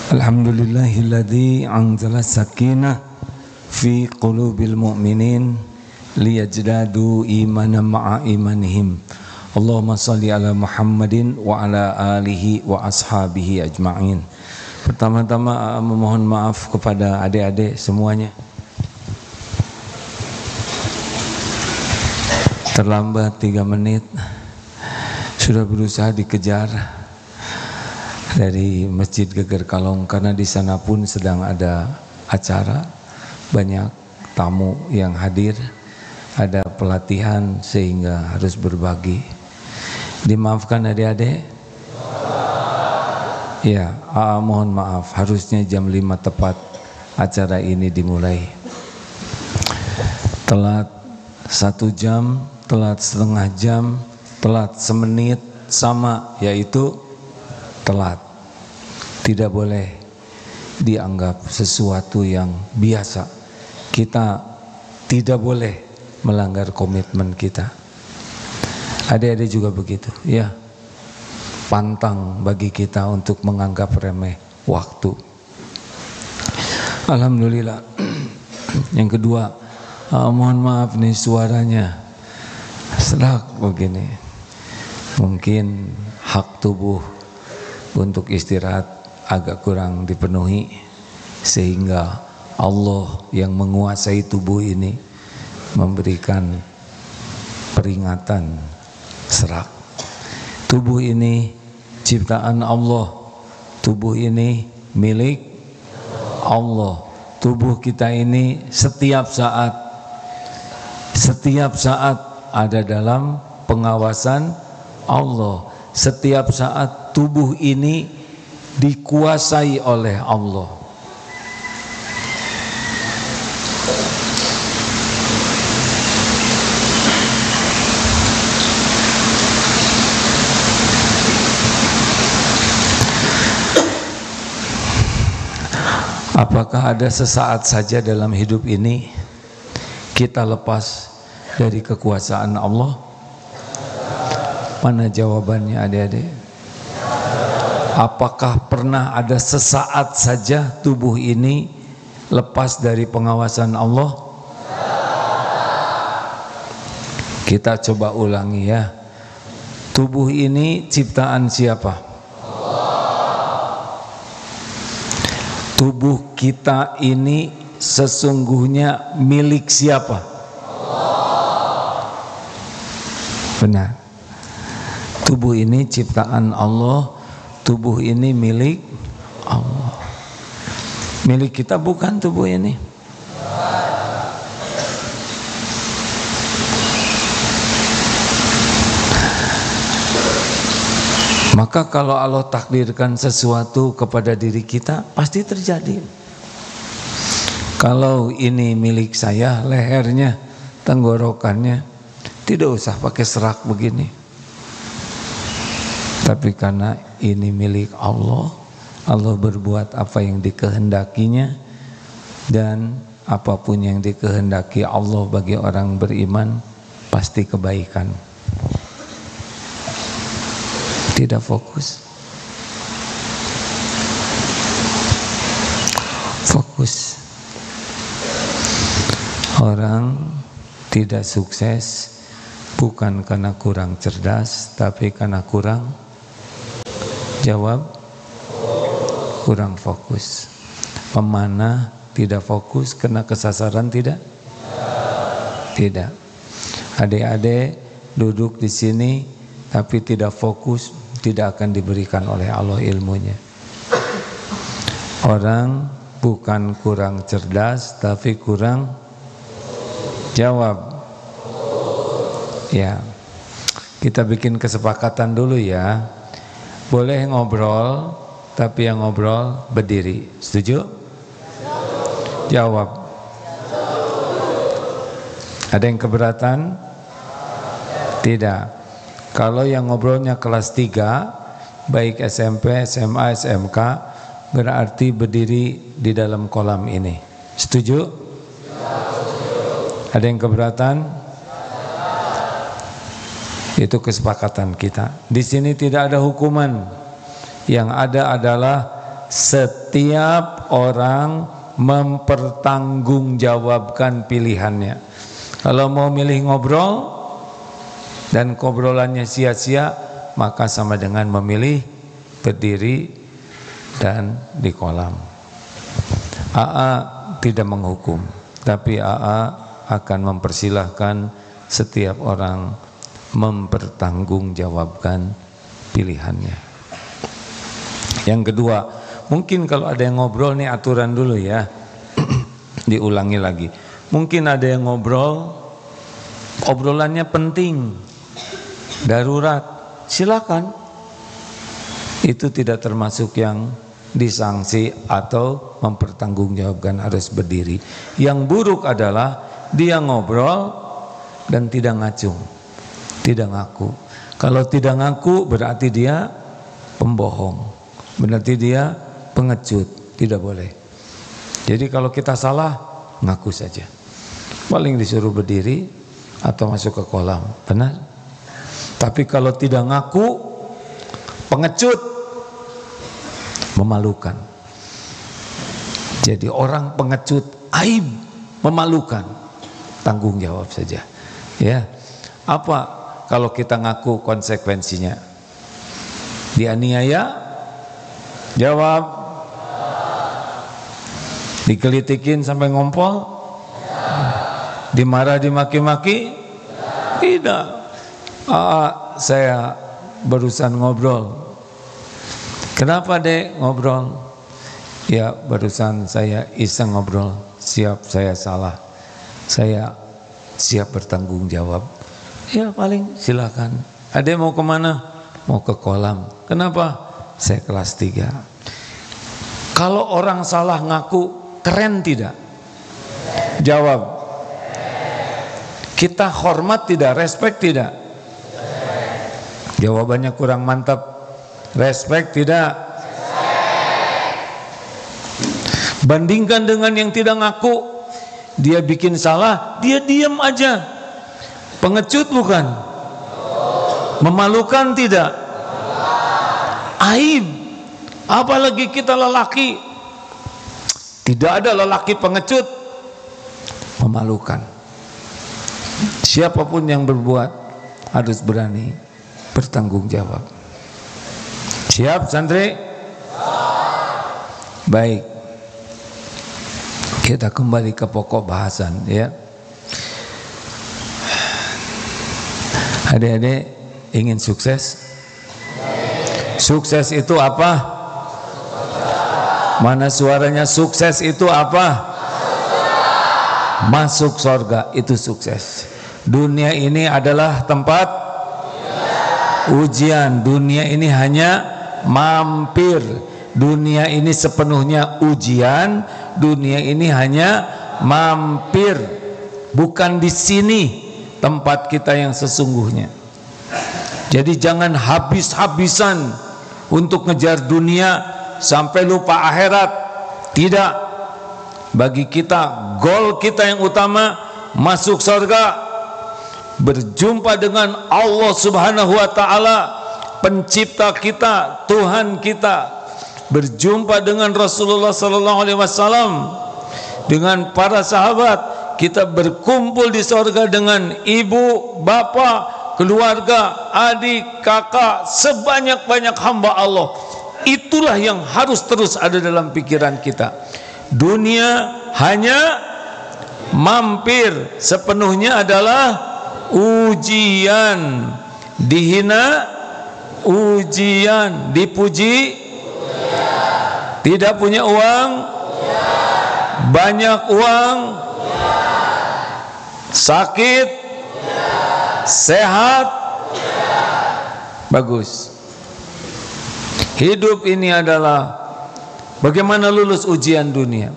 Alhamdulillahilladzi anzala sakinah fi qulubil mu'minin liyajdadu imanan ma'a imanihim. Allahumma salli ala Muhammadin wa ala alihi wa ashabihi ajma'in. Pertama-tama memohon maaf kepada adik-adik semuanya. Terlambat 3 menit. Sudah berusaha dikejar dari Masjid Geger Kalong karena di sana pun sedang ada acara, banyak tamu yang hadir, ada pelatihan sehingga harus berbagi. Dimaafkan adik-adik? Ya, mohon maaf, harusnya jam 5 tepat acara ini dimulai. Telat 1 jam, telat setengah jam, telat semenit sama, yaitu telat. Tidak boleh dianggap sesuatu yang biasa. Kita tidak boleh melanggar komitmen kita. Adik-adik juga begitu, ya. Pantang bagi kita untuk menganggap remeh waktu. Alhamdulillah. Yang kedua, mohon maaf nih suaranya serak begini. Mungkin hak tubuh untuk istirahat agak kurang dipenuhi, sehingga Allah yang menguasai tubuh ini memberikan peringatan serak. Tubuh ini ciptaan Allah, tubuh ini milik Allah. Tubuh kita ini setiap saat ada dalam pengawasan Allah. Setiap saat tubuh ini dikuasai oleh Allah. Apakah ada sesaat saja dalam hidup ini kita lepas dari kekuasaan Allah? Mana jawabannya adik-adik? Apakah pernah ada sesaat saja tubuh ini lepas dari pengawasan Allah? Kita coba ulangi ya. Tubuh ini ciptaan siapa? Tubuh kita ini sesungguhnya milik siapa? Benar. Tubuh ini ciptaan Allah, tubuh ini milik Allah. Milik kita bukan tubuh ini. Maka kalau Allah takdirkan sesuatu kepada diri kita, pasti terjadi. Kalau ini milik saya, lehernya, tenggorokannya, tidak usah pakai serak begini. Tapi karena ini milik Allah, Allah berbuat apa yang dikehendakinya, dan apapun yang dikehendaki Allah bagi orang beriman pasti kebaikan. Tidak fokus. Fokus. Orang tidak sukses bukan karena kurang cerdas, tapi karena kurang kurang fokus. Pemanah tidak fokus kena kesasaran tidak? Tidak. Adik-adik duduk di sini tapi tidak fokus, tidak akan diberikan oleh Allah ilmunya. Orang bukan kurang cerdas tapi kurang jawab. Ya, kita bikin kesepakatan dulu ya. Boleh ngobrol, tapi yang ngobrol berdiri. Setuju? Jawab. Ada yang keberatan? Tidak. Kalau yang ngobrolnya kelas 3, baik SMP, SMA, SMK, berarti berdiri di dalam kolam ini. Setuju? Ada yang keberatan? Itu kesepakatan kita. Di sini tidak ada hukuman. Yang ada adalah setiap orang mempertanggungjawabkan pilihannya. Kalau mau milih ngobrol dan ngobrolannya sia-sia, maka sama dengan memilih berdiri dan di kolam. AA tidak menghukum, tapi AA akan mempersilahkan setiap orang mempertanggungjawabkan pilihannya. Yang kedua, mungkin kalau ada yang ngobrol nih, aturan dulu ya, diulangi lagi. Mungkin ada yang ngobrol, obrolannya penting, darurat, silakan. Itu tidak termasuk yang disanksi atau mempertanggungjawabkan harus berdiri. Yang buruk adalah dia ngobrol dan tidak ngacung, tidak ngaku. Kalau tidak ngaku berarti dia pembohong, berarti dia pengecut, tidak boleh. Jadi kalau kita salah, ngaku saja. Paling disuruh berdiri atau masuk ke kolam, benar. Tapi kalau tidak ngaku, pengecut, memalukan. Jadi orang pengecut, aib, memalukan. Tanggung jawab saja. Ya, apa kalau kita ngaku konsekuensinya? Dianiaya? Jawab. Dikelitikin sampai ngompol? Dimarah, dimaki-maki? Tidak. Saya barusan ngobrol. Kenapa dek ngobrol? Ya barusan saya iseng ngobrol. Siap, saya salah. Saya siap bertanggung jawab. Ya paling silakan. Adek mau kemana? Mau ke kolam. Kenapa? Saya kelas 3. Kalau orang salah ngaku, keren tidak? Jawab. Kita hormat tidak? Respect tidak? Jawabannya kurang mantap. Respect tidak? Bandingkan dengan yang tidak ngaku. Dia bikin salah, dia diam aja. Pengecut bukan? Memalukan tidak? Aib. Apalagi kita lelaki. Tidak ada lelaki pengecut. Memalukan. Siapapun yang berbuat harus berani bertanggung jawab. Siap santri? Baik. Kita kembali ke pokok bahasan ya. Adik-adik ingin sukses? Sukses itu apa? Mana suaranya? Sukses itu apa? Masuk surga itu sukses. Dunia ini adalah tempat ujian. Dunia ini hanya mampir. Dunia ini sepenuhnya ujian. Dunia ini hanya mampir. Bukan di sini tempat kita yang sesungguhnya. Jadi jangan habis-habisan untuk ngejar dunia sampai lupa akhirat. Tidak. Bagi kita, goal kita yang utama masuk surga, berjumpa dengan Allah Subhanahu wa taala, pencipta kita, Tuhan kita, berjumpa dengan Rasulullah sallallahu alaihi wasallam, dengan para sahabat, kita berkumpul di surga dengan ibu, bapak, keluarga, adik, kakak, sebanyak-banyak hamba Allah. Itulah yang harus terus ada dalam pikiran kita. Dunia hanya mampir, sepenuhnya adalah ujian. Dihina ujian, dipuji ujian. Tidak punya uang ujian. Banyak uang ujian. Sakit ujian. Sehat ujian. Bagus. Hidup ini adalah bagaimana lulus ujian dunia.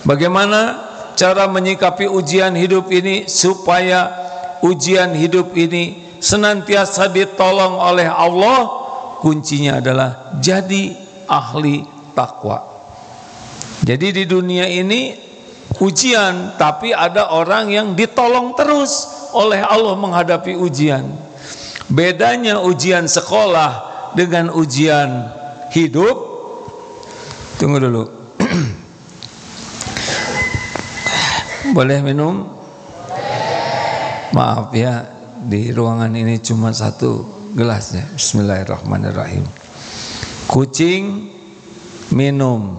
Bagaimana cara menyikapi ujian hidup ini supaya ujian hidup ini senantiasa ditolong oleh Allah. Kuncinya adalah jadi ahli takwa. Jadi di dunia ini ujian, tapi ada orang yang ditolong terus oleh Allah menghadapi ujian. Bedanya ujian sekolah dengan ujian hidup, Tunggu dulu. Boleh minum? Maaf ya, di ruangan ini cuma satu gelas ya. Bismillahirrahmanirrahim. Kucing minum,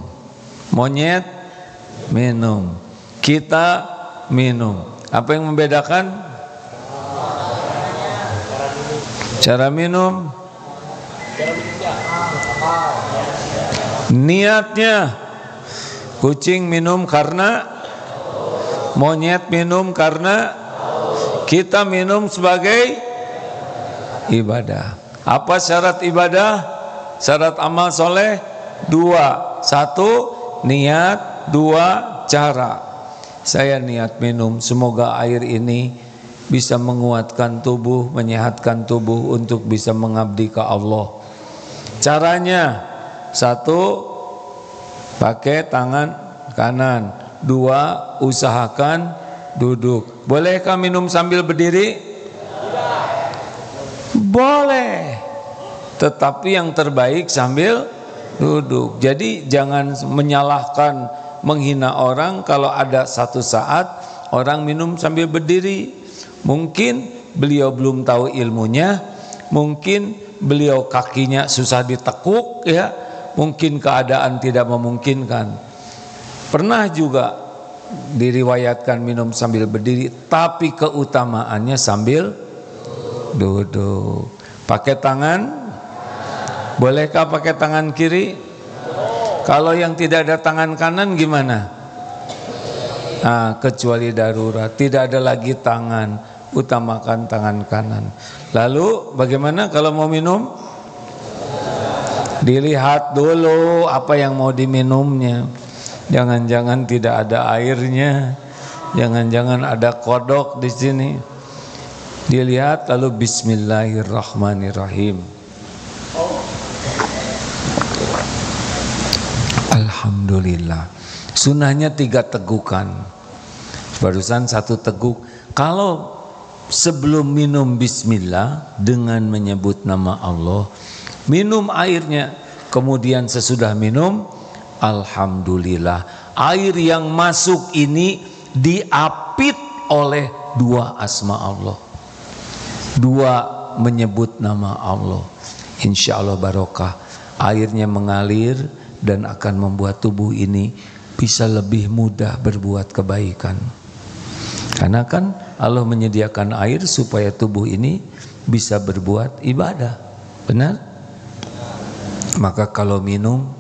monyet minum, kita minum. Apa yang membedakan? Cara minum, niatnya. Kucing minum karena, monyet minum karena, kita minum sebagai ibadah. Apa syarat ibadah? Syarat amal soleh 2. 1 niat, 2 cara. Saya niat minum, semoga air ini bisa menguatkan tubuh, menyehatkan tubuh untuk bisa mengabdi ke Allah. Caranya 1 pakai tangan kanan, 2 usahakan duduk. Bolehkah minum sambil berdiri? Boleh, tetapi yang terbaik sambil duduk. Jadi jangan menyalahkan, menghina orang kalau ada satu saat orang minum sambil berdiri. Mungkin beliau belum tahu ilmunya, mungkin beliau kakinya susah ditekuk ya, mungkin keadaan tidak memungkinkan. Pernah juga diriwayatkan minum sambil berdiri, tapi keutamaannya sambil duduk. Pakai tangan, bolehkah pakai tangan kiri? Kalau yang tidak ada tangan kanan gimana? Nah, kecuali darurat, tidak ada lagi tangan, utamakan tangan kanan. Lalu bagaimana kalau mau minum? Dilihat dulu apa yang mau diminumnya. Jangan-jangan tidak ada airnya, jangan-jangan ada kodok di sini. Dilihat lalu bismillahirrahmanirrahim. Alhamdulillah. Sunnahnya 3 tegukan. Barusan 1 teguk. Kalau sebelum minum bismillah dengan menyebut nama Allah, minum airnya, kemudian sesudah minum alhamdulillah. Air yang masuk ini diapit oleh 2 asma Allah, 2 menyebut nama Allah. Insya Allah barokah. Airnya mengalir dan akan membuat tubuh ini bisa lebih mudah berbuat kebaikan. Karena kan Allah menyediakan air supaya tubuh ini bisa berbuat ibadah. Benar? Maka kalau minum,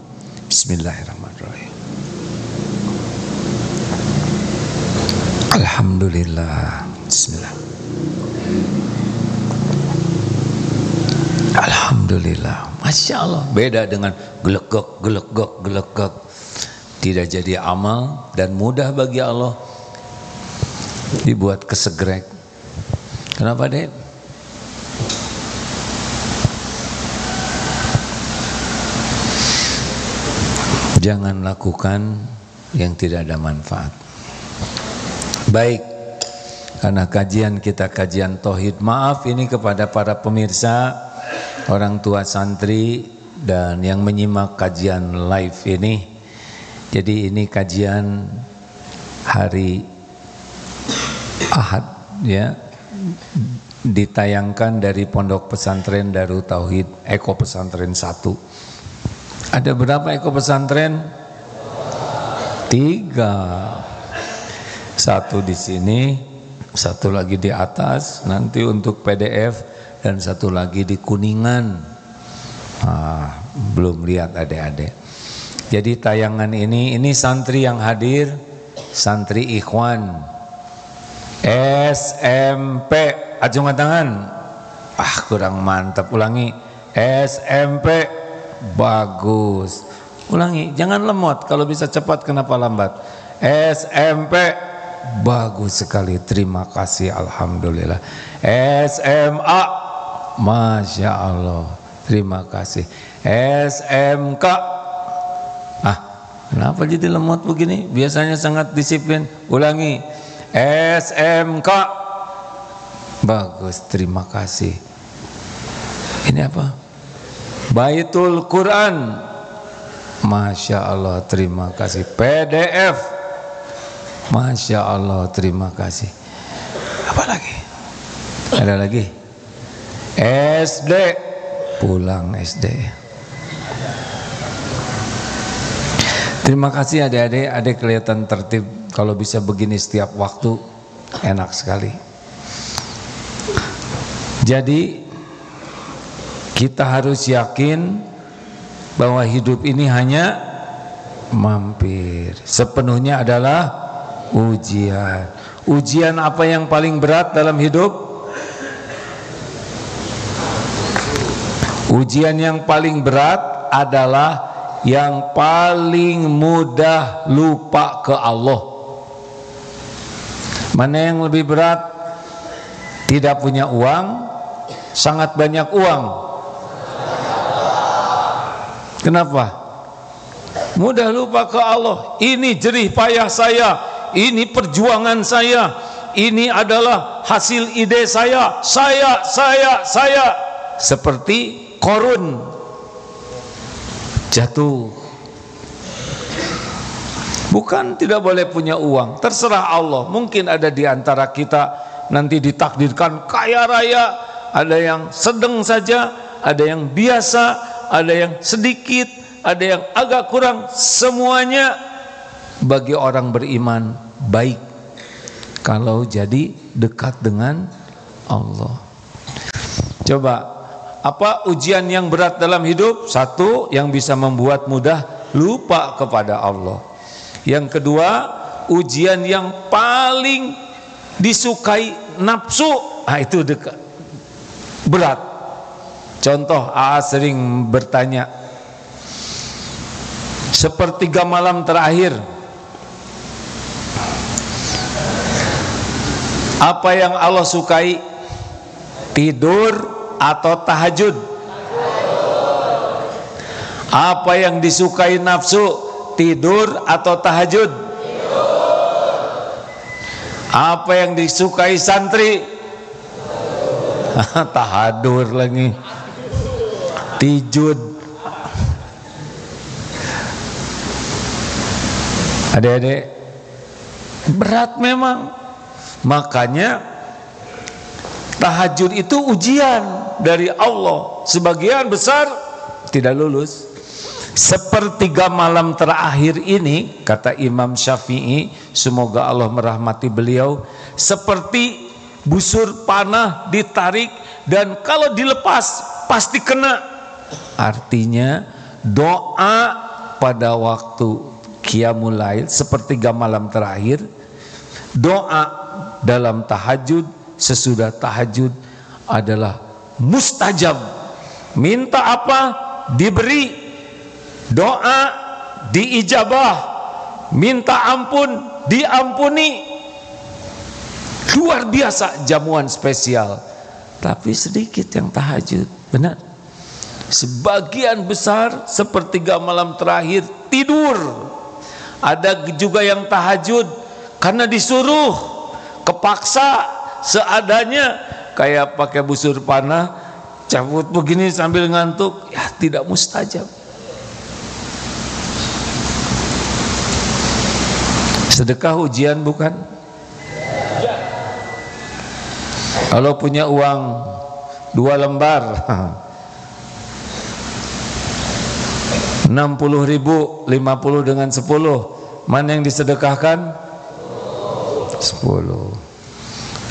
bismillahirrahmanirrahim. Alhamdulillah. Bismillah. Alhamdulillah. Masya Allah. Beda dengan gelegek, gelegek, gelegek. Tidak jadi amal dan mudah bagi Allah. Dibuat kesegrek. Kenapa deh? Jangan lakukan yang tidak ada manfaat. Baik, karena kajian kita kajian tauhid. Maaf ini kepada para pemirsa, orang tua santri dan yang menyimak kajian live ini. Jadi ini kajian hari Ahad ya, ditayangkan dari Pondok Pesantren Darut Tauhid Eko Pesantren 1. Ada berapa eko pesantren? 3. 1 di sini, 1 lagi di atas nanti untuk PDF, dan 1 lagi di Kuningan. Belum lihat adik-adik. Jadi tayangan ini santri yang hadir, santri ikhwan SMP. Acungkan tangan. Kurang mantap. Ulangi. SMP. Bagus. Ulangi, jangan lemot. Kalau bisa cepat kenapa lambat? SMP. Bagus sekali. Terima kasih, alhamdulillah. SMA. Masya Allah. Terima kasih. SMK. Kenapa jadi lemot begini? Biasanya sangat disiplin. Ulangi. SMK. Bagus, terima kasih. Ini apa? Baitul Quran. Masya Allah, terima kasih. PDF, Masya Allah, terima kasih. Apa lagi? Ada lagi? SD, pulang SD. Terima kasih adik-adik. Adik kelihatan tertib. Kalau bisa begini setiap waktu, enak sekali. Jadi kita harus yakin bahwa hidup ini hanya mampir. Sepenuhnya adalah ujian. Ujian apa yang paling berat dalam hidup? Ujian yang paling berat adalah yang paling mudah lupa ke Allah. Mana yang lebih berat? Tidak punya uang, sangat banyak uang. Kenapa? Mudah lupa ke Allah. Ini jerih payah saya, ini perjuangan saya, ini adalah hasil ide saya. Seperti Korun jatuh. Bukan tidak boleh punya uang, terserah Allah. Mungkin ada di antara kita nanti ditakdirkan kaya raya, ada yang sedang saja, ada yang biasa, ada yang sedikit, ada yang agak kurang. Semuanya bagi orang beriman baik kalau jadi dekat dengan Allah. Coba, apa ujian yang berat dalam hidup? Satu, yang bisa membuat mudah lupa kepada Allah. Yang kedua, ujian yang paling disukai nafsu. Itu dekat, berat. Contoh, sering bertanya, sepertiga malam terakhir, apa yang Allah sukai? Tidur atau tahajud? Apa yang disukai nafsu? Tidur atau tahajud? Apa yang disukai santri? Tahadur lagi, tijud. Adik-adik, berat memang. Makanya tahajud itu ujian dari Allah. Sebagian besar tidak lulus. Sepertiga malam terakhir ini, kata Imam Syafi'i, semoga Allah merahmati beliau, seperti busur panah ditarik dan kalau dilepas pasti kena. Artinya doa pada waktu qiyamul lail, sepertiga malam terakhir, doa dalam tahajud, sesudah tahajud adalah mustajab. Minta apa? Diberi. Doa diijabah. Minta ampun diampuni. Luar biasa, jamuan spesial. Tapi sedikit yang tahajud. Benar. Sebagian besar sepertiga malam terakhir tidur. Ada juga yang tahajud karena disuruh, kepaksa, seadanya, kayak pakai busur panah, cabut begini sambil ngantuk, ya tidak mustajab. Sedekah ujian bukan? Kalau punya uang 2 lembar 60.000, 50 dengan 10, mana yang disedekahkan? 10.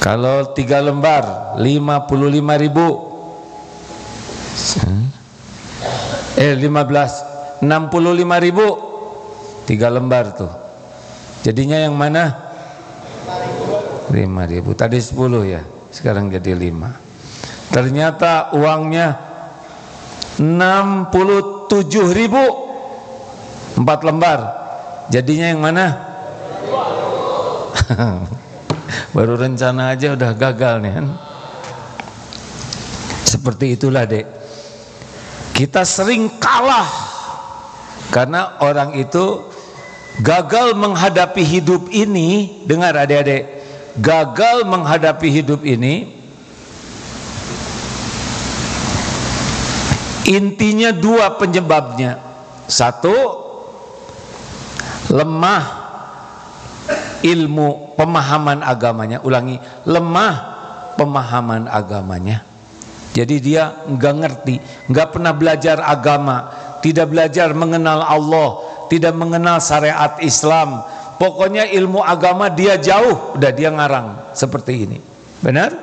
Kalau 3 lembar 55.000, 15, 65.000, 3 lembar tuh. Jadinya yang mana? 5.000. Tadi 10 ya, sekarang jadi 5. Ternyata uangnya 67.000, 4 lembar. Jadinya yang mana? Baru rencana aja udah gagal nih kan. Seperti itulah, Dek. Kita sering kalah karena orang itu gagal menghadapi hidup ini. Dengar adik-adik, gagal menghadapi hidup ini intinya 2 penyebabnya. Satu, lemah ilmu pemahaman agamanya. Ulangi, lemah pemahaman agamanya. Jadi dia nggak ngerti, nggak pernah belajar agama, tidak belajar mengenal Allah, tidak mengenal syariat Islam. Pokoknya ilmu agama dia jauh, udah dia ngarang seperti ini. Benar?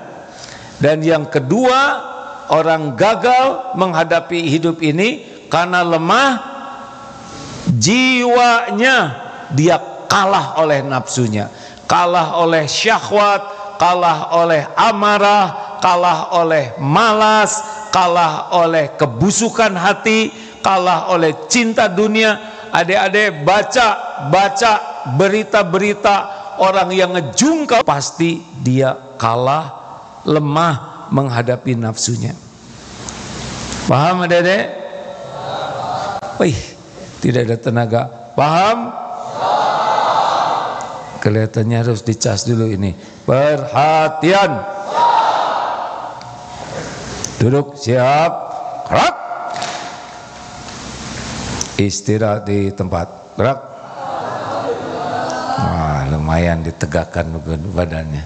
Dan yang kedua, orang gagal menghadapi hidup ini karena lemah jiwanya, dia kalah oleh nafsunya, kalah oleh syahwat, kalah oleh amarah, kalah oleh malas, kalah oleh kebusukan hati, kalah oleh cinta dunia. Adik-adik baca berita-berita orang yang ngejungkal, pasti dia kalah, lemah menghadapi nafsunya. Paham adik-adik? Wih, tidak ada tenaga. Paham? Kelihatannya harus dicas dulu ini. Perhatian. Duduk, siap, gerak. Istirahat di tempat, gerak. Wah, lumayan ditegakkan badannya.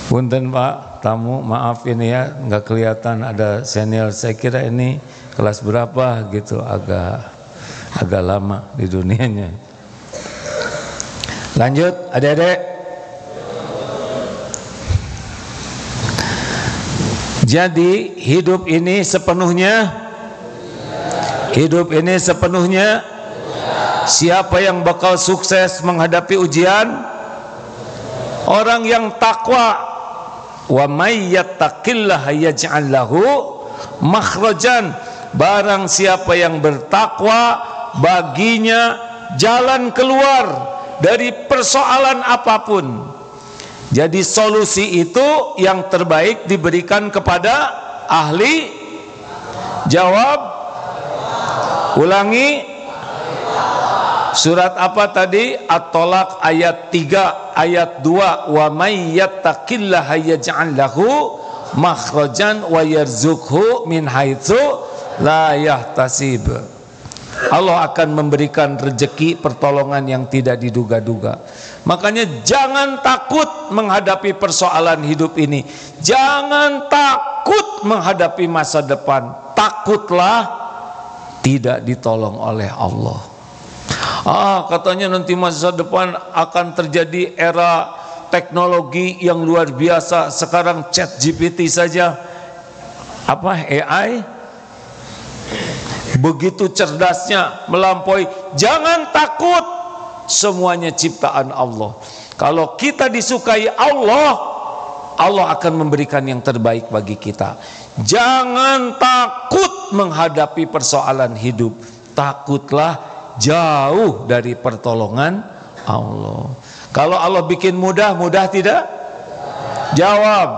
Punten Pak, tamu maaf ini ya, nggak kelihatan ada senior. Saya kira ini kelas berapa gitu, agak lama di dunianya. Lanjut, adik-adik. Jadi hidup ini sepenuhnya siapa yang bakal sukses menghadapi ujian? Orang yang takwa. Wa may yattaqillaha yaj'al lahu makhrajan. Barang siapa yang bertakwa, baginya jalan keluar dari persoalan apapun. Jadi solusi itu yang terbaik diberikan kepada ahli. Jawab. Ulangi. Surat apa tadi? At-Tolak ayat 3, ayat 2. Wa may yattaqillaha yaj'al lahu makhrajan wa yarzuqhu min haitsu la yahtasib. Allah akan memberikan rezeki pertolongan yang tidak diduga-duga. Makanya jangan takut menghadapi persoalan hidup ini. Jangan takut menghadapi masa depan. Takutlah tidak ditolong oleh Allah. Katanya nanti masa depan akan terjadi era teknologi yang luar biasa. Sekarang ChatGPT saja, AI, begitu cerdasnya, melampaui. Jangan takut, semuanya ciptaan Allah. Kalau kita disukai Allah, Allah akan memberikan yang terbaik bagi kita. Jangan takut menghadapi persoalan hidup. Takutlah jauh dari pertolongan Allah. Kalau Allah bikin mudah, mudah tidak? Jawab.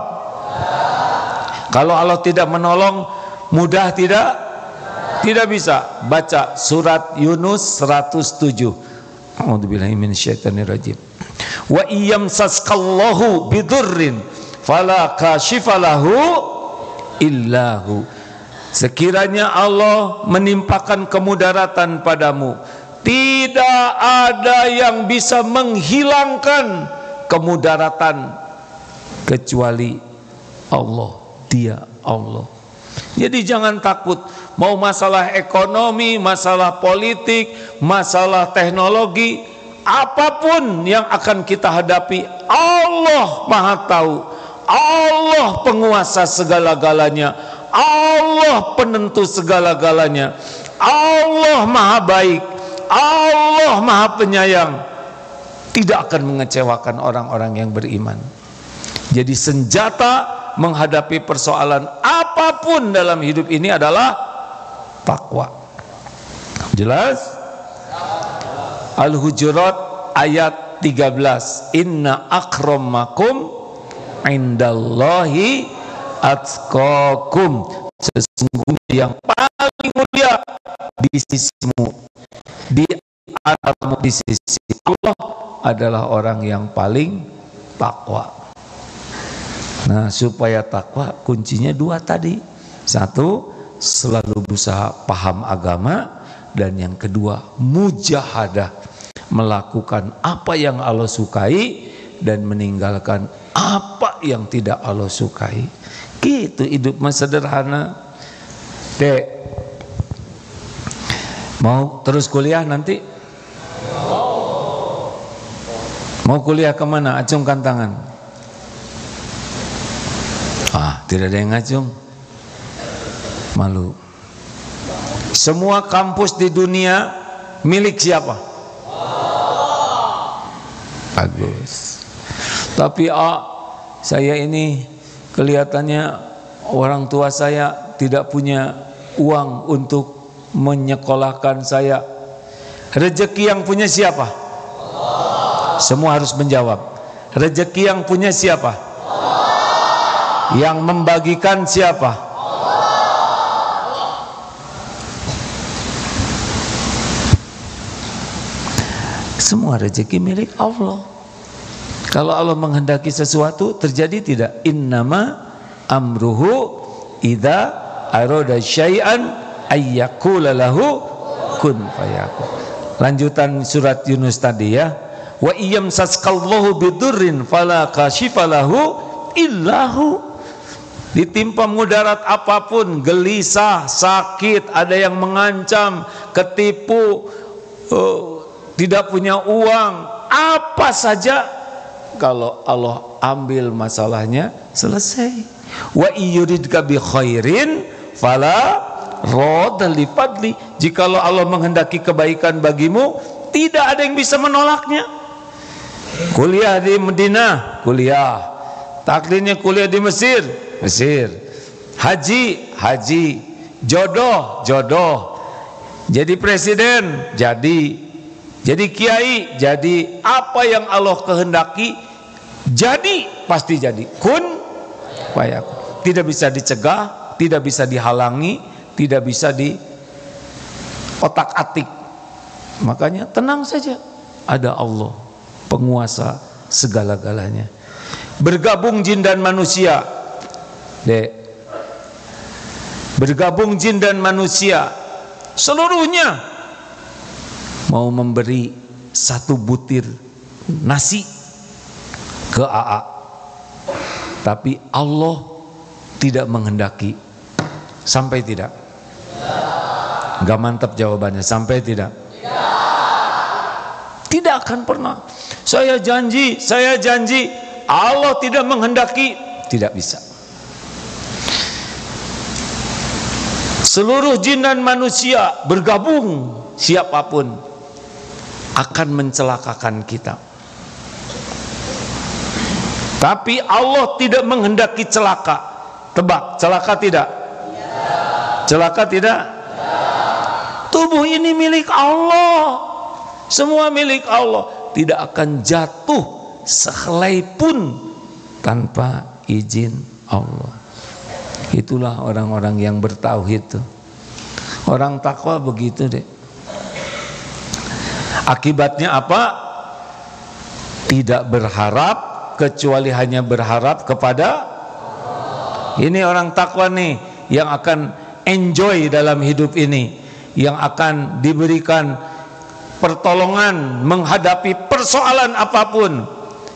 Kalau Allah tidak menolong, mudah tidak? Tidak bisa. Baca surat Yunus 107. A'udzubillahi minasyaitonirrajim. Wa iyamsaskallahu bidurrin fala kashifalahu illahu. Sekiranya Allah menimpakan kemudaratan padamu, tidak ada yang bisa menghilangkan kemudaratan kecuali Allah. Dia Allah. Jadi jangan takut. Mau masalah ekonomi, masalah politik, masalah teknologi, apapun yang akan kita hadapi, Allah Maha Tahu. Allah penguasa segala-galanya. Allah penentu segala-galanya. Allah Maha Baik. Allah Maha Penyayang. Tidak akan mengecewakan orang-orang yang beriman. Jadi senjata menghadapi persoalan apapun dalam hidup ini adalah takwa. Jelas? Al-Hujurat ayat 13. Inna akramakum indallahi atqakum. Sesungguhnya yang paling mulia di sisimu, di antaramu, di sisi Allah adalah orang yang paling takwa. Nah, supaya takwa kuncinya dua tadi. Satu, selalu berusaha paham agama. dan yang kedua mujahadah, melakukan apa yang Allah sukai dan meninggalkan apa yang tidak Allah sukai. Gitu hidup mah sederhana. Dek, mau terus kuliah nanti? Mau kuliah kemana? Acungkan tangan. Tidak ada yang ngacung. Malu. Semua kampus di dunia milik siapa? Bagus. Tapi saya ini kelihatannya orang tua saya tidak punya uang untuk menyekolahkan saya. Rezeki yang punya siapa? Semua harus menjawab. Rezeki yang punya siapa? Yang membagikan siapa? Semua rezeki milik Allah. Kalau Allah menghendaki sesuatu, terjadi tidak? Innama amruhu idza arada syai'an ayyaqula lahu kun fayakun. Lanjutan surat Yunus tadi ya. Wa iyam saskallahu bidurrin fala kashifa lahu illahu. Ditimpa mudarat apapun, gelisah, sakit, ada yang mengancam, ketipu, tidak punya uang, apa saja, kalau Allah ambil masalahnya, selesai. Wa iyuridka bi khairin fala radda li fadli. Jikalau Allah menghendaki kebaikan bagimu, tidak ada yang bisa menolaknya. Kuliah di Madinah, kuliah. Takdirnya kuliah di Mesir, Mesir. Haji, haji. Jodoh, jodoh. Jadi presiden, jadi. Jadi kiai, jadi. Apa yang Allah kehendaki, jadi, pasti jadi. Kun fayakun. Tidak bisa dicegah, tidak bisa dihalangi, tidak bisa di otak-atik. Makanya tenang saja, ada Allah, penguasa segala-galanya. Bergabung jin dan manusia, Dek. Bergabung jin dan manusia, seluruhnya mau memberi satu butir nasi ke AA, tapi Allah tidak menghendaki. Sampai tidak? Gak mantap jawabannya. Sampai tidak? Tidak akan pernah. Saya janji, saya janji. Allah tidak menghendaki, tidak bisa. Seluruh jin dan manusia bergabung, siapapun akan mencelakakan kita. Tapi Allah tidak menghendaki celaka. Tebak, celaka tidak? Celaka tidak? Tubuh ini milik Allah. Semua milik Allah. Tidak akan jatuh sehelai pun tanpa izin Allah. Itulah orang-orang yang bertauhid tuh. Orang takwa begitu deh. Akibatnya apa? Tidak berharap, kecuali hanya berharap kepada. Ini orang takwa nih yang akan enjoy dalam hidup ini, yang akan diberikan pertolongan menghadapi persoalan apapun.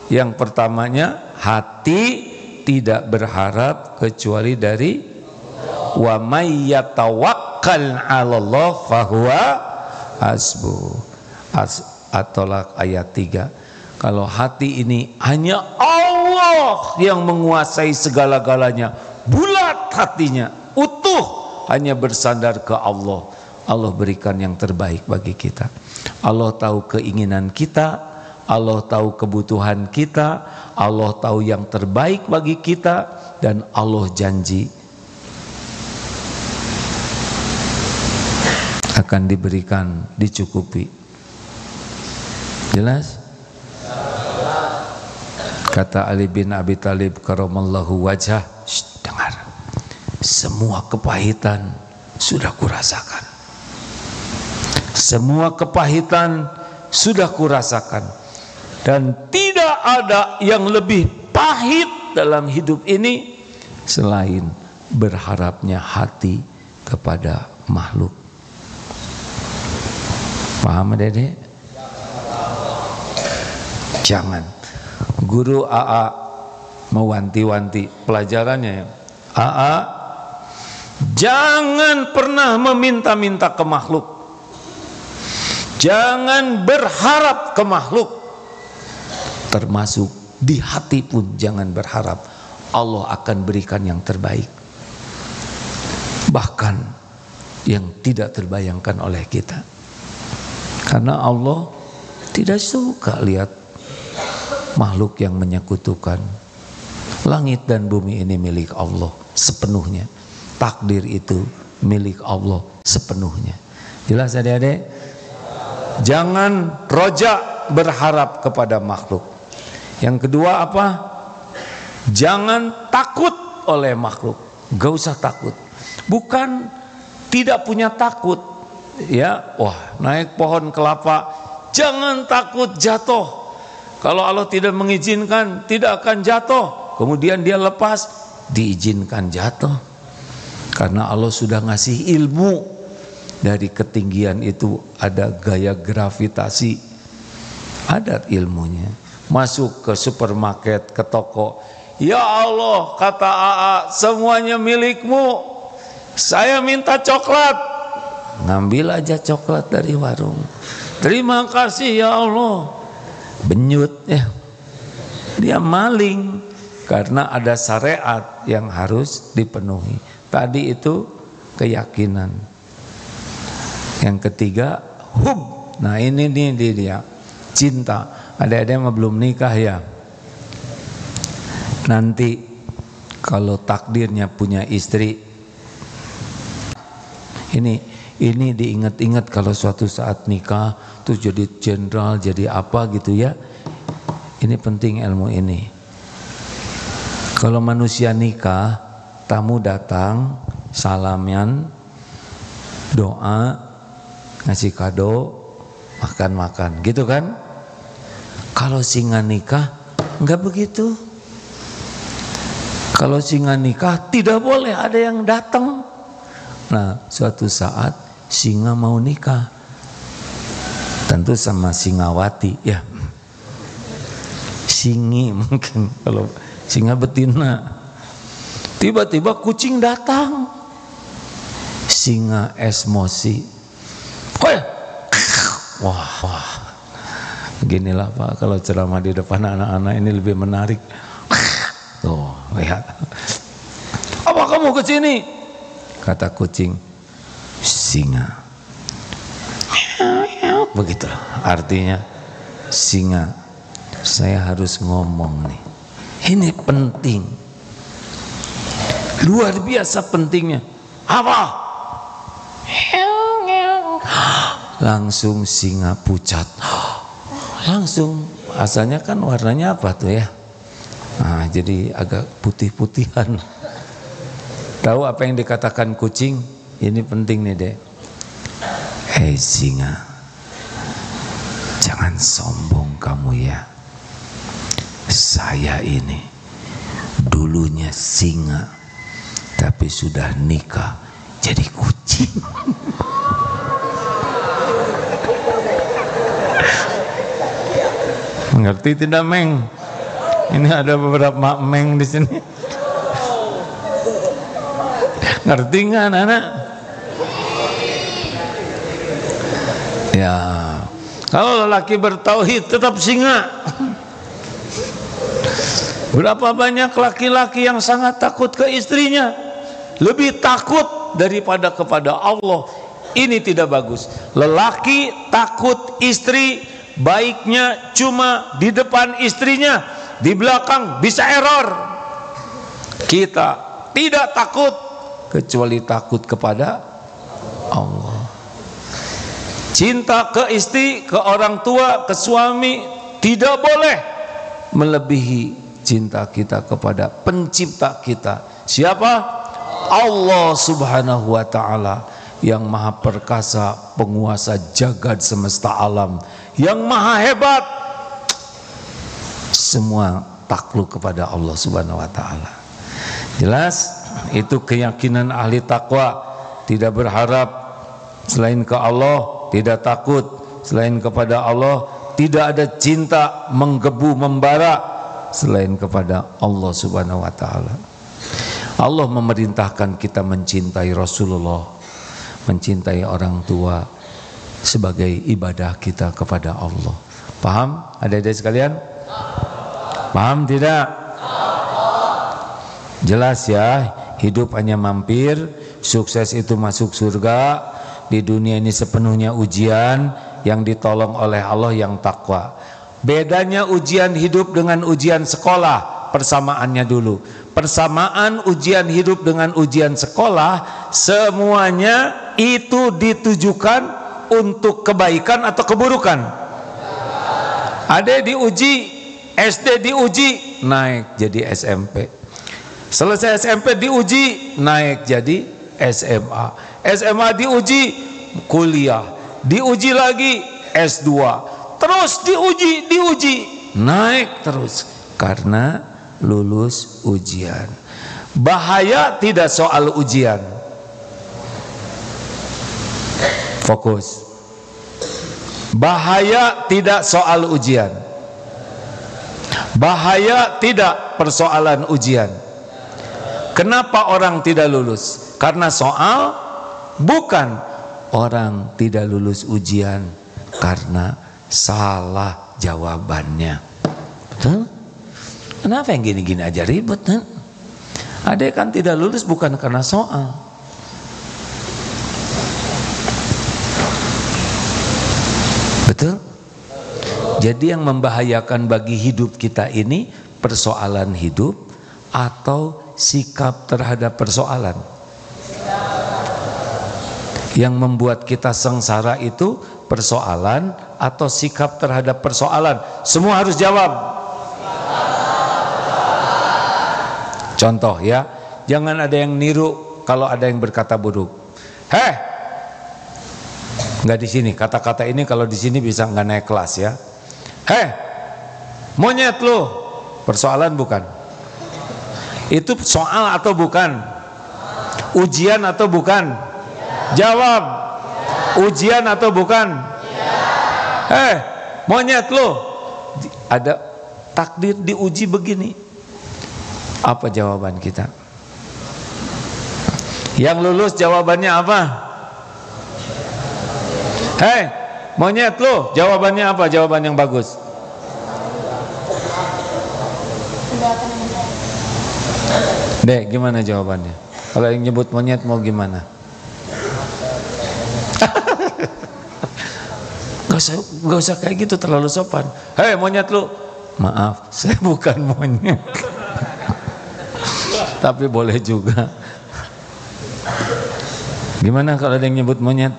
Yang pertamanya, hati tidak berharap kecuali dari wa may yatawakkal 'alallah fahuwa hasbuh. At-Tolak ayat 3. Kalau hati ini hanya Allah yang menguasai segala-galanya, bulat hatinya, utuh, hanya bersandar ke Allah, Allah berikan yang terbaik bagi kita. Allah tahu keinginan kita, Allah tahu kebutuhan kita, Allah tahu yang terbaik bagi kita, dan Allah janji akan diberikan, dicukupi. Jelas? Kata Ali bin Abi Thalib karamallahu wajhah, dengar, semua kepahitan sudah kurasakan. Semua kepahitan sudah kurasakan. Dan tidak ada yang lebih pahit dalam hidup ini selain berharapnya hati kepada makhluk. Paham Dede? Jangan. Guru AA mewanti-wanti pelajarannya ya. AA, jangan pernah meminta-minta ke makhluk. Jangan berharap ke makhluk. Termasuk di hati pun jangan berharap. Allah akan berikan yang terbaik. Bahkan yang tidak terbayangkan oleh kita. Karena Allah tidak suka lihat makhluk yang menyekutukan. Langit dan bumi ini milik Allah sepenuhnya. Takdir itu milik Allah sepenuhnya. Jelas adik-adik? Jangan rojak berharap kepada makhluk. Yang kedua apa? Jangan takut oleh makhluk. Gak usah takut. Bukan tidak punya takut. Ya, wah naik pohon kelapa, jangan takut jatuh. Kalau Allah tidak mengizinkan, tidak akan jatuh. Kemudian dia lepas, diizinkan jatuh. Karena Allah sudah ngasih ilmu. Dari ketinggian itu ada gaya gravitasi. Ada ilmunya. Masuk ke supermarket, ke toko. Ya Allah, kata AA, semuanya milikmu. Saya minta coklat. Ngambil aja coklat dari warung. Terima kasih ya Allah. Benyut ya. Dia maling. Karena ada syariat yang harus dipenuhi. Tadi itu keyakinan. Yang ketiga, hub. Nah ini nih dia, cinta. Ada-ada yang belum nikah ya. Nanti kalau takdirnya punya istri, ini diingat-ingat kalau suatu saat nikah tuh jadi jenderal, jadi apa gitu ya. Ini penting ilmu ini. Kalau manusia nikah, tamu datang, salamian, doa, ngasih kado, makan-makan, gitu kan? Kalau singa nikah enggak begitu. Kalau singa nikah tidak boleh ada yang datang. Nah, suatu saat singa mau nikah, tentu sama singawati ya. Singi mungkin kalau singa betina. Tiba-tiba kucing datang. Singa emosi. Wah, beginilah Pak kalau ceramah di depan anak-anak ini lebih menarik. Tuh, lihat. Apa kamu ke sini? Kata kucing. Singa. Begitu. Artinya singa. Saya harus ngomong nih. Ini penting. Luar biasa pentingnya. Apa? Langsung singa pucat. Langsung, asalnya kan warnanya apa tuh ya? Nah, jadi agak putih-putihan. Tahu apa yang dikatakan kucing? Ini penting nih dek. Hei singa, jangan sombong kamu ya. Saya ini dulunya singa, tapi sudah nikah jadi kucing. Mengerti tidak Meng? Ini ada beberapa Meng di sini. Ngerti nggak anak-anak? Ya, kalau lelaki bertauhid tetap singa. Berapa banyak laki-laki yang sangat takut ke istrinya, lebih takut daripada kepada Allah. Ini tidak bagus. Lelaki takut istri, baiknya cuma di depan istrinya, di belakang bisa error. Kita tidak takut kecuali takut kepada Allah. Cinta ke istri, ke orang tua, ke suami tidak boleh melebihi cinta kita kepada pencipta kita. Siapa? Allah Subhanahu wa ta'ala, yang maha perkasa, penguasa jagad semesta alam, yang maha hebat. Semua takluk kepada Allah Subhanahu wa ta'ala. Jelas? Itu keyakinan ahli takwa. Tidak berharap selain ke Allah, tidak takut selain kepada Allah, tidak ada cinta menggebu membara selain kepada Allah Subhanahu wa taala. Allah memerintahkan kita mencintai Rasulullah, mencintai orang tua sebagai ibadah kita kepada Allah. Paham adik-adik sekalian? Paham tidak? Jelas ya, hidup hanya mampir, sukses itu masuk surga. Di dunia ini sepenuhnya ujian, yang ditolong oleh Allah yang takwa. Bedanya ujian hidup dengan ujian sekolah, persamaannya dulu. Persamaan ujian hidup dengan ujian sekolah, semuanya itu ditujukan untuk kebaikan atau keburukan. Ada diuji, SD diuji, naik jadi SMP. Selesai SMP diuji, naik jadi SMA. SMA diuji, kuliah. Diuji lagi, S2. Terus diuji, naik terus. Karena lulus ujian. Bahaya tidak soal ujian. Fokus. Bahaya tidak soal ujian. Bahaya tidak persoalan ujian. Kenapa orang tidak lulus? Karena soal, bukan orang tidak lulus ujian karena salah jawabannya. Betul? Kenapa yang gini-gini aja ribet? Ada kan tidak lulus bukan karena soal. Betul? Jadi yang membahayakan bagi hidup kita ini persoalan hidup atau sikap terhadap persoalan. Yang membuat kita sengsara itu persoalan atau sikap terhadap persoalan. Semua harus jawab. Contoh ya, jangan ada yang niru kalau ada yang berkata buruk. Nggak di sini. Kata-kata ini kalau di sini bisa nggak naik kelas ya. Monyet lo. Persoalan bukan? Itu soal atau bukan? Ujian atau bukan? Jawab. Ujian atau bukan? Monyet lo. Ada takdir diuji begini. Apa jawaban kita? Yang lulus jawabannya apa? Monyet lo, jawabannya apa? Jawaban yang bagus. Dek, gimana jawabannya? Kalau yang nyebut monyet mau gimana? Gak usah kayak gitu, terlalu sopan. Monyet lo. Maaf, saya bukan monyet. Tapi boleh juga. Gimana kalau ada yang nyebut monyet?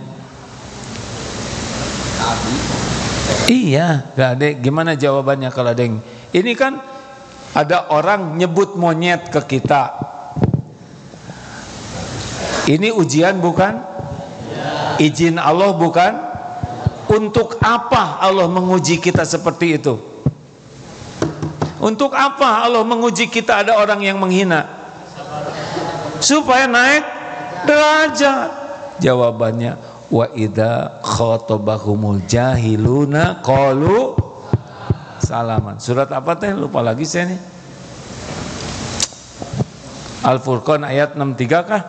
Iya, gak ada. Gimana jawabannya kalau ada yang? Ini kan ada orang nyebut monyet ke kita. Ini ujian bukan? Izin Allah bukan? Untuk apa Allah menguji kita seperti itu? Untuk apa Allah menguji kita ada orang yang menghina? Supaya naik derajat. Jawabannya, wa idza khatabahumul jahiluna qalu salaman. Surat apa teh? Lupa lagi saya nih. Al-Furqan ayat 63 kah?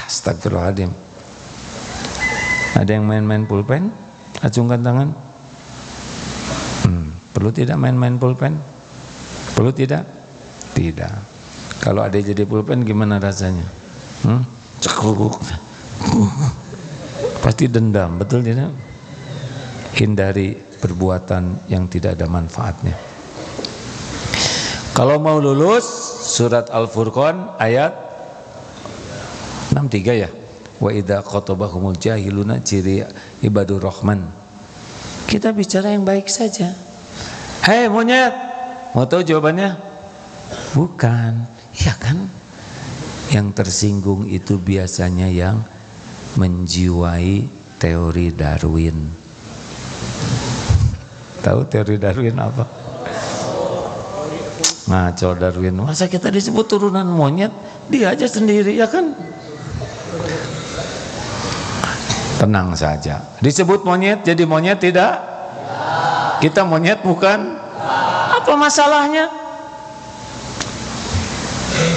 Astagfirullahaladzim. Ada yang main-main pulpen? Acungkan tangan. Perlu tidak main-main pulpen? Perlu tidak? Tidak. Kalau ada jadi pulpen gimana rasanya? Cekuk. Pasti dendam, betul tidak? Hindari perbuatan yang tidak ada manfaatnya. Kalau mau lulus, surat Al-Furqan ayat 63 ya. Wa idza khatabahumul jahiluna, ciri ibadur rahman. Kita bicara yang baik saja. Monyet, mau tahu jawabannya? Bukan. Ya kan? Yang tersinggung itu biasanya yang menjiwai teori Darwin. Tahu teori Darwin apa? Ngaco Darwin. Masa kita disebut turunan monyet? Dia aja sendiri, ya kan? Tenang saja. Disebut monyet jadi monyet tidak? Kita monyet bukan? Apa masalahnya?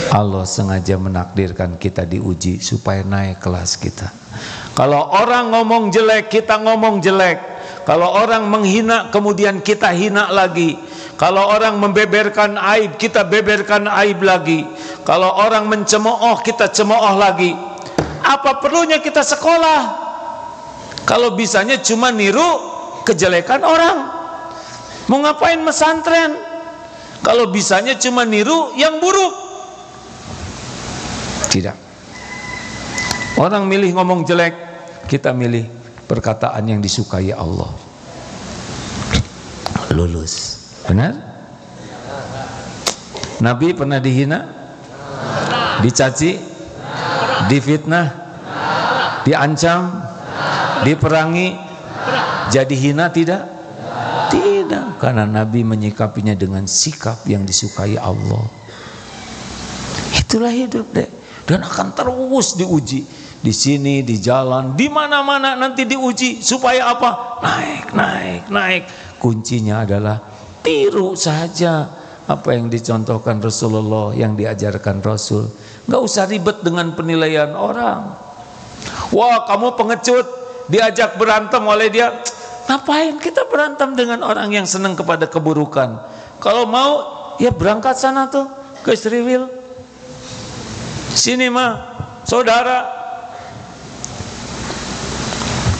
Allah sengaja menakdirkan kita diuji supaya naik kelas kita. Kalau orang ngomong jelek, kita ngomong jelek. Kalau orang menghina, kemudian kita hina lagi. Kalau orang membeberkan aib, kita beberkan aib lagi. Kalau orang mencemooh, kita cemooh lagi. Apa perlunya kita sekolah? Kalau bisanya cuma niru kejelekan orang. Mau ngapain mesantren? Kalau bisanya cuma niru yang buruk. Tidak. Orang milih ngomong jelek, kita milih perkataan yang disukai Allah. Lulus. Benar? Nabi pernah dihina? Dicaci? Difitnah? Diancam? Diperangi? Jadi hina tidak? Tidak, karena Nabi menyikapinya dengan sikap yang disukai Allah. Itulah hidup, dek. Dan akan terus diuji. Di sini, di jalan, di mana-mana nanti diuji. Supaya apa? Naik. Kuncinya adalah tiru saja apa yang dicontohkan Rasulullah, yang diajarkan Rasul. Gak usah ribet dengan penilaian orang. Wah, kamu pengecut, diajak berantem oleh dia. Ngapain kita berantem dengan orang yang senang kepada keburukan? Kalau mau, ya berangkat sana tuh ke Sriwil. Sini mah saudara.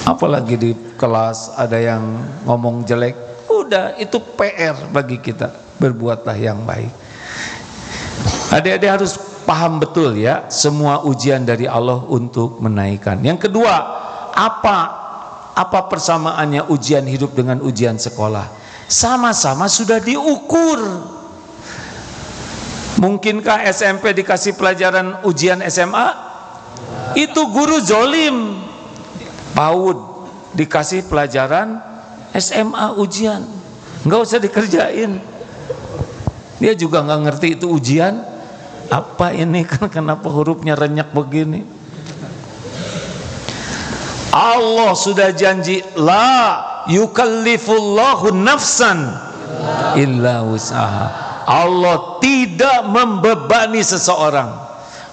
Apalagi di kelas ada yang ngomong jelek, udah itu PR bagi kita. Berbuatlah yang baik. Adik-adik harus paham betul ya, semua ujian dari Allah untuk menaikkan. Yang kedua, apa persamaannya ujian hidup dengan ujian sekolah? Sama-sama sudah diukur. Mungkinkah SMP dikasih pelajaran ujian SMA? Itu guru zolim. PAUD dikasih pelajaran SMA ujian, nggak usah dikerjain. Dia juga nggak ngerti itu ujian apa ini, kan kenapa hurufnya renyak begini. Allah sudah janji, la yukallifullahu nafsan illa wus'aha. Allah tidak membebani seseorang,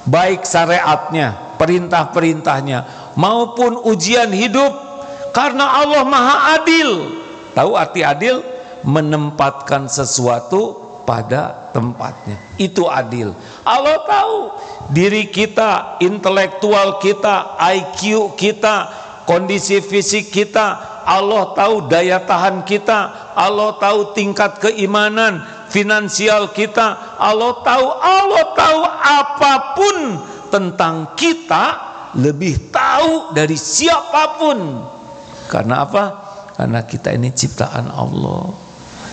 baik syariatnya, perintah-perintahnya maupun ujian hidup, karena Allah Maha Adil. Tahu arti adil? Menempatkan sesuatu pada tempatnya. Itu adil. Allah tahu diri kita, intelektual kita, IQ kita, kondisi fisik kita. Allah tahu daya tahan kita. Allah tahu tingkat keimanan, finansial kita. Allah tahu apapun tentang kita, lebih tahu dari siapapun. Karena apa? Karena kita ini ciptaan Allah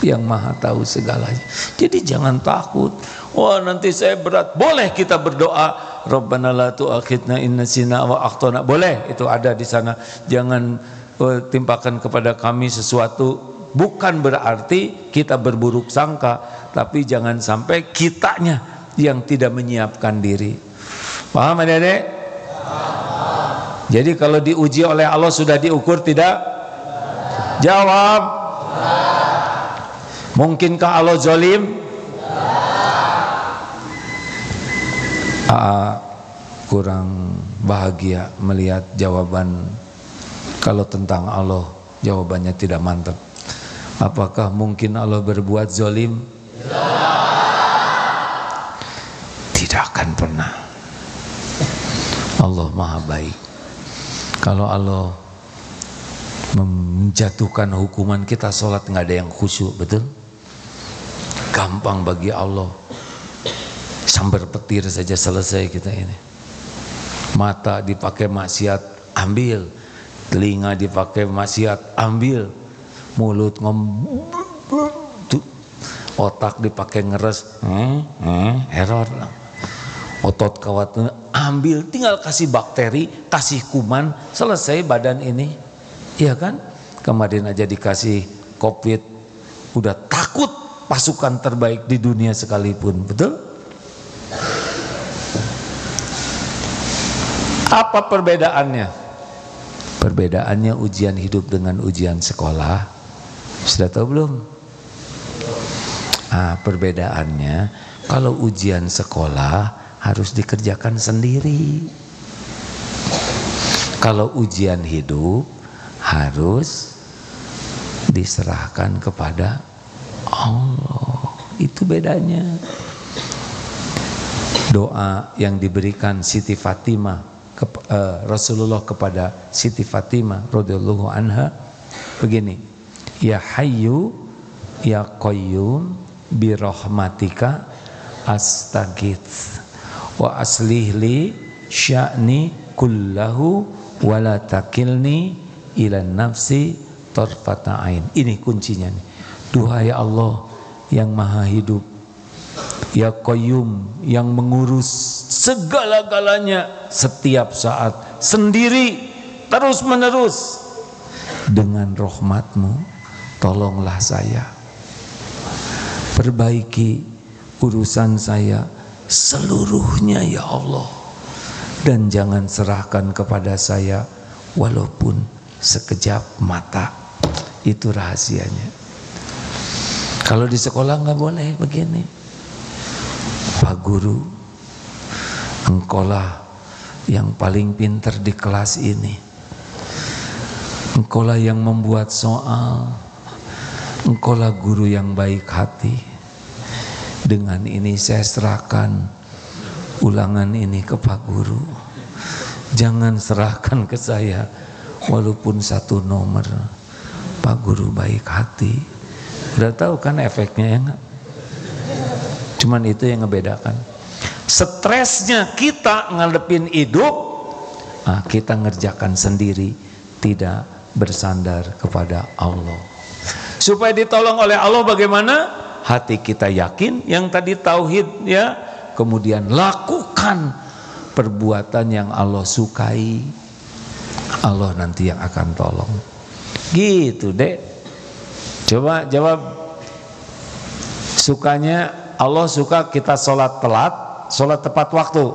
yang Maha tahu segalanya. Jadi jangan takut. Wah, nanti saya berat. Boleh kita berdoa, Rabbana la tu'akhidna in nasina wa akhtana. Boleh, itu ada di sana. Jangan timpakan kepada kami sesuatu. Bukan berarti kita berburuk sangka, tapi jangan sampai kitanya yang tidak menyiapkan diri. Paham adik-adik? Jadi kalau diuji oleh Allah sudah diukur tidak? Jawab. Mungkinkah Allah zalim? Kurang bahagia melihat jawaban. Kalau tentang Allah jawabannya tidak mantap. Apakah mungkin Allah berbuat zalim? Tidak akan pernah. Allah Maha baik. Kalau Allah menjatuhkan hukuman, kita sholat nggak ada yang khusyuk, betul? Gampang bagi Allah. Sambar petir saja selesai kita ini. Mata dipakai maksiat, ambil. Telinga dipakai maksiat, ambil. Mulut ngomong, otak dipakai ngeres, error. Otot kawat ambil, tinggal kasih bakteri, kasih kuman, selesai badan ini. Iya kan? Kemarin aja dikasih COVID, udah takut pasukan terbaik di dunia sekalipun, betul? Apa perbedaannya? Perbedaannya ujian hidup dengan ujian sekolah, sudah tahu belum? Perbedaannya, kalau ujian sekolah harus dikerjakan sendiri. Kalau ujian hidup harus diserahkan kepada Allah. Itu bedanya. Doa yang diberikan Siti Fatimah Rasulullah kepada Siti Fatimah radhiyallahu anha begini, ya Hayyu ya Qayyum bi rahmatika astaghits wa aslih li sya'ni kullahu wa la takilni ila nafsi tarfata ain. Ini kuncinya nih. Duhai Allah yang maha hidup, ya Qayyum yang mengurus segala-galanya setiap saat sendiri terus menerus, dengan rahmatmu tolonglah saya, perbaiki urusan saya seluruhnya ya Allah, dan jangan serahkan kepada saya walaupun sekejap mata. Itu rahasianya. Kalau di sekolah nggak boleh begini. Pak Guru, engkaulah yang paling pintar di kelas ini. Engkaulah yang membuat soal. Engkaulah guru yang baik hati. Dengan ini saya serahkan ulangan ini ke Pak Guru. Jangan serahkan ke saya walaupun satu nomor. Pak Guru baik hati. Udah tahu kan efeknya ya enggak? Cuman itu yang ngebedakan. Stresnya kita ngadepin hidup, kita ngerjakan sendiri, tidak bersandar kepada Allah. Supaya ditolong oleh Allah bagaimana? Hati kita yakin yang tadi tauhid ya, kemudian lakukan perbuatan yang Allah sukai. Allah nanti yang akan tolong. Gitu deh. Coba jawab. Sukanya Allah suka kita sholat telat, sholat tepat waktu.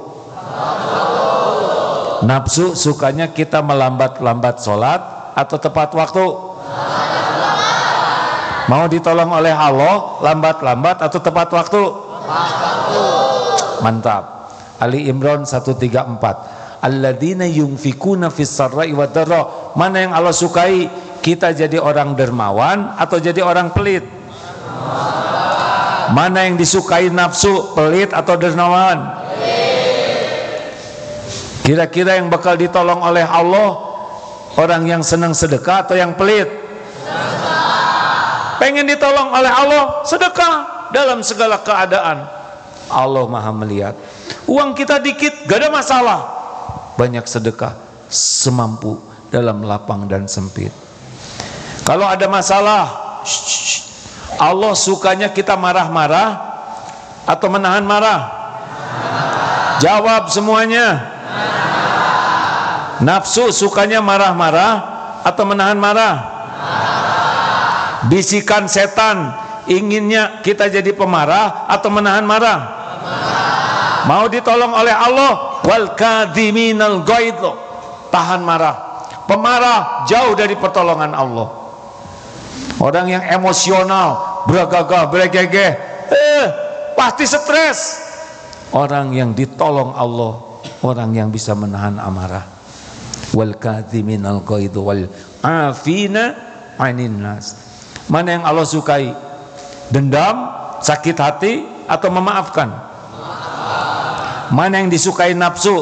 Nafsu sukanya kita melambat-lambat sholat atau tepat waktu. Mau ditolong oleh Allah lambat-lambat atau tepat waktu? Mantap. Ali Imran 134. Alladzina yunfikuna fis sarra'i wad dharra. Mana yang Allah sukai? Kita jadi orang dermawan atau jadi orang pelit? Mana yang disukai nafsu, pelit atau dermawan? Kira-kira yang bakal ditolong oleh Allah, orang yang senang sedekah atau yang pelit? Pengen ditolong oleh Allah, sedekah dalam segala keadaan. Allah maha melihat. Uang kita dikit, gak ada masalah. Banyak sedekah, semampu dalam lapang dan sempit. Kalau ada masalah, Allah sukanya kita marah-marah atau menahan marah? Jawab semuanya. Nafsu sukanya marah-marah atau menahan marah? Bisikan setan inginnya kita jadi pemarah atau menahan marah? Mau ditolong oleh Allah, wal kadhiminal ghaidh, tahan marah. Pemarah jauh dari pertolongan Allah. Orang yang emosional, beragagah, beregegeh, pasti stres. Orang yang ditolong Allah, orang yang bisa menahan amarah. Wal kadhiminal ghaidh wal afina 'anil nas. Mana yang Allah sukai? Dendam, sakit hati atau memaafkan? Mana yang disukai nafsu?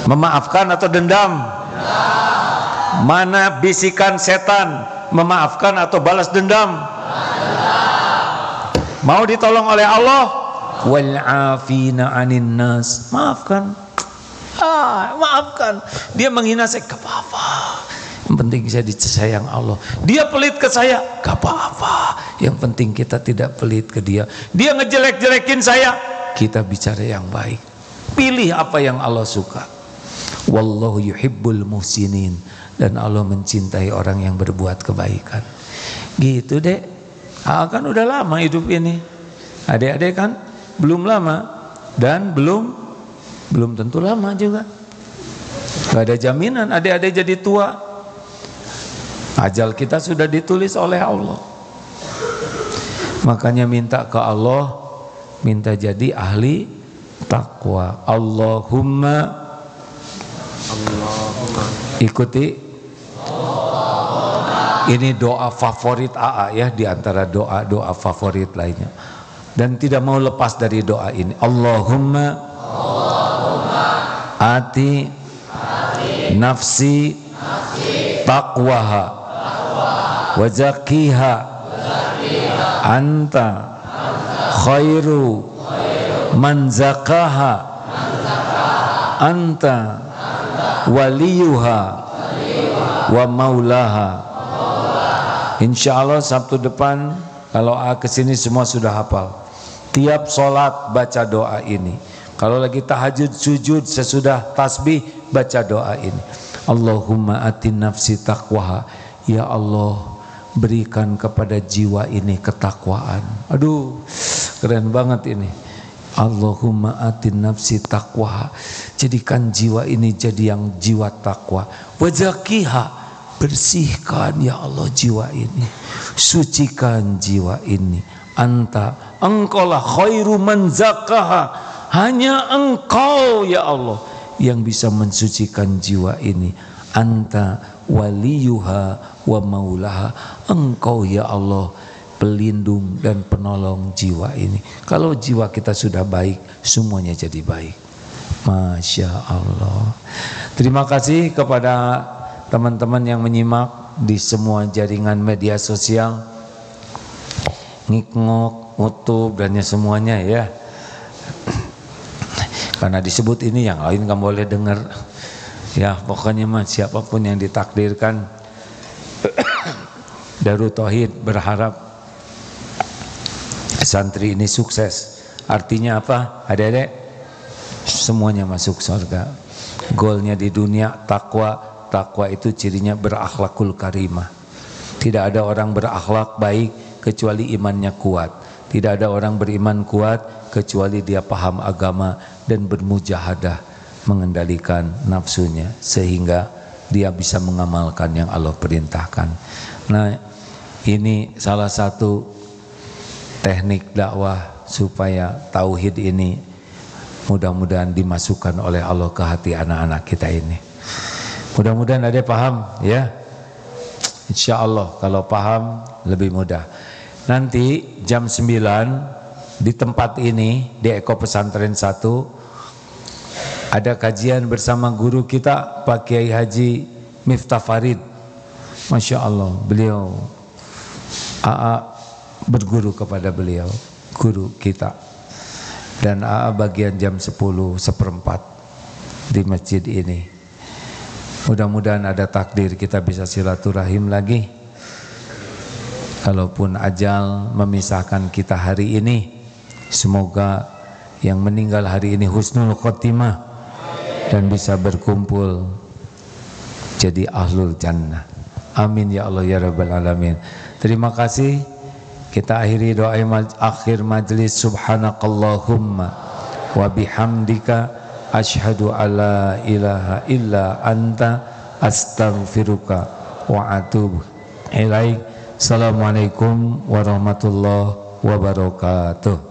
Memaafkan atau dendam? Mana bisikan setan? Memaafkan atau balas dendam? Mau ditolong oleh Allah? Wal afina 'anin nas. Maafkan. Maafkan. Dia menghina saya, gak apa-apa. Yang penting saya disayang Allah. Dia pelit ke saya, gak apa-apa. Yang penting kita tidak pelit ke dia. Dia ngejelek-jelekin saya, kita bicara yang baik. Pilih apa yang Allah suka. Wallahu yuhibbul muhsinin. Dan Allah mencintai orang yang berbuat kebaikan. Gitu deh. Kan udah lama hidup ini. Adik-adik kan belum lama. Dan belum tentu lama juga. Gak ada jaminan adik-adik jadi tua. Ajal kita sudah ditulis oleh Allah. Makanya minta ke Allah, minta jadi ahli takwa. Allahumma, ikuti. Ini doa favorit AA ya, di antara doa-doa favorit lainnya. Dan tidak mau lepas dari doa ini. Allahumma ati nafsi taqwaha wa zakiha anta khairu man zakaha anta waliyuha wa maulaha. Insyaallah Sabtu depan kalau kesini semua sudah hafal. Tiap sholat baca doa ini. Kalau lagi tahajud sujud sesudah tasbih baca doa ini. Allahumma atin nafsi taqwaha. Ya Allah, berikan kepada jiwa ini ketakwaan. Aduh, keren banget ini. Allahumma atin nafsi taqwaha. Jadikan jiwa ini jadi yang jiwa takwa. Wazakiha, bersihkan ya Allah jiwa ini. Sucikan jiwa ini. Anta, engkaulah khairu man zakaha. Hanya engkau ya Allah yang bisa mensucikan jiwa ini. Anta waliyuha wa maulaha. Engkau ya Allah pelindung dan penolong jiwa ini. Kalau jiwa kita sudah baik, semuanya jadi baik. Masya Allah. Terima kasih kepada teman-teman yang menyimak di semua jaringan media sosial, Ngikngok, YouTube dan semuanya ya. Karena disebut ini yang lain kamu boleh dengar. Ya pokoknya mah siapapun yang ditakdirkan. Darut Tauhid berharap santri ini sukses. Artinya apa? Adik-adik, semuanya masuk surga. Goalnya di dunia takwa. Takwa itu cirinya berakhlakul karimah. Tidak ada orang berakhlak baik kecuali imannya kuat. Tidak ada orang beriman kuat kecuali dia paham agama dan bermujahadah mengendalikan nafsunya sehingga dia bisa mengamalkan yang Allah perintahkan. Nah, ini salah satu teknik dakwah supaya tauhid ini mudah-mudahan dimasukkan oleh Allah ke hati anak-anak kita ini. Mudah-mudahan ada paham ya. Insya Allah kalau paham lebih mudah. Nanti jam 9 di tempat ini di Eko Pesantren 1 ada kajian bersama guru kita Pak Kiai Haji Miftah Farid. Masya Allah, beliau AA berguru kepada beliau, guru kita. Dan AA bagian jam 10:01 di masjid ini. Mudah-mudahan ada takdir kita bisa silaturahim lagi. Kalaupun ajal memisahkan kita hari ini, semoga yang meninggal hari ini husnul khotimah dan bisa berkumpul jadi ahlul jannah. Amin ya Allah ya Rabbal Alamin. Terima kasih. Kita akhiri doa akhir majlis. Subhanakallahumma wa bihamdika asyhadu alla ilaha illa anta astaghfiruka wa atubu ilaik. Assalamualaikum warahmatullahi wabarakatuh.